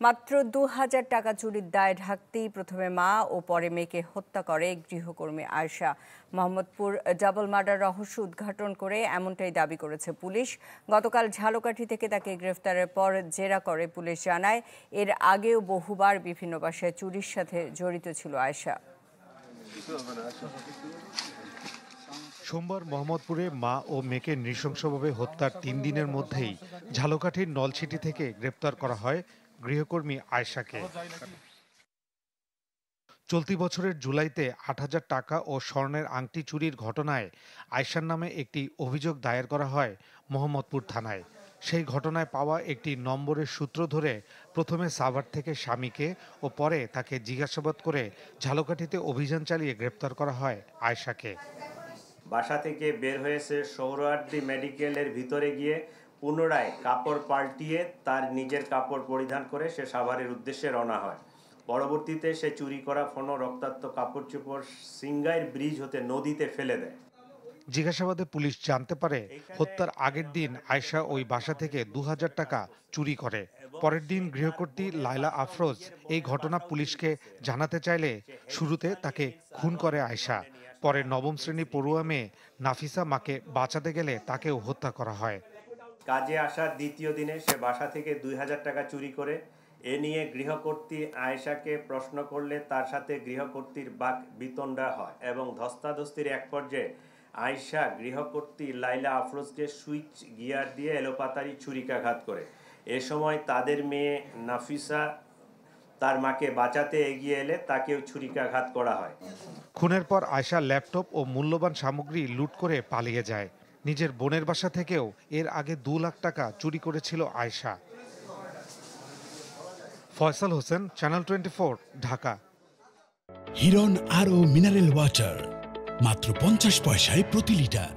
মাত্র ২,০০০ টাকা চুরির দায় ঢাকতেই প্রথমে মা ও পরে মেয়েকে হত্যা করে গৃহকর্মী আয়েশা। মোহাম্মদপুর ডাবল মার্ডার রহস্য উদ্ঘাটন করে এমনটাই দাবি করেছে পুলিশ। গতকাল ঝালকাঠি থেকে তাকে গ্রেফতারের পর জেরা করে পুলিশ জানায়, এর আগেও বহুবার বিভিন্ন বাসায় চুরির সাথে জড়িত ছিল আয়েশা। সোমবার মোহাম্মদপুরে মা ও মেয়েকে নৃশংসভাবে হত্যার ৩ দিনের মধ্যেই ঝালকাঠির নলছিটি থেকে গ্রেপ্তার করা হয় গৃহকর্মী আয়েশাকে। চলতি বছরের জুলাইতে ৮,০০০ টাকা ও স্বর্ণের আংটি চুরির ঘটনায় আয়েশার নামে একটি অভিযোগ দায়ের করা হয় মোহাম্মদপুর থানায়। সেই ঘটনায় পাওয়া একটি নম্বরের সূত্র ধরে প্রথমে সাভার থেকে স্বামীকে ও পরে তাকে জিজ্ঞাসাবাদ করে ঝালকাঠিতে অভিযান চালিয়ে গ্রেপ্তার করা হয় আয়েশাকে। বাসা থেকে বের হয়েছে সোহরাওয়ার্দী মেডিকেলের ভিতরে গিয়ে পুনরায় কাপড় পাল্টিয়ে তার নিজের কাপড় পরিধান করে সে সাভারের উদ্দেশ্যে রওনা হয়। পরবর্তীতে সে চুরি করা ফোনো রক্তাক্ত কাপড় চোপড় সিংগাইর ব্রিজ হতে নদীতে ফেলে দেয়। জিজ্ঞাসাবাদে পুলিশ জানতে পারে হত্যার আগের দিন আয়েশা ওই বাসা থেকে ২,০০০ টাকা চুরি করে। পরের দিন গৃহকর্ত্রী লায়লা আফরোজ এই ঘটনা পুলিশকে জানাতে চাইলে শুরুতে তাকে খুন করে আয়েশা। পরে নবম শ্রেণী পড়ুয়া মেয়ে নাফিসা মাকে বাঁচাতে গেলে তাকেও হত্যা করা হয়। কাজে আসার দ্বিতীয় দিনে সে বাসা থেকে ২,০০০ টাকা চুরি করে। এ নিয়ে গৃহকর্ত্রী আয়েশাকে প্রশ্ন করলে তার সাথে গৃহকর্ত্রীর বাক বিতণ্ডা হয় এবং ধস্তাধস্তির এক পর্যায়ে আয়েশা গৃহকর্ত্রী লায়লা আফরোজকে সুইচ গিয়ার দিয়ে এলোপাতাড়ি ছুরিকাঘাত করে। এ সময় তাদের মেয়ে নাফিসা তার মাকে বাঁচাতে এগিয়ে এলে তাকেও ছুরিকাঘাত করা হয়। খুনের পর আয়েশা ল্যাপটপ ও মূল্যবান সামগ্রী লুট করে পালিয়ে যায়। নিজের বোনের বাসা থেকেও এর আগে ২ লাখ টাকা চুরি করেছিল আয়েশা। ফয়সাল হোসেন, চ্যানেল 24, ঢাকা। হিরন আরও মিনারেল ওয়াটার মাত্র ৫০ পয়সায় প্রতি লিটার।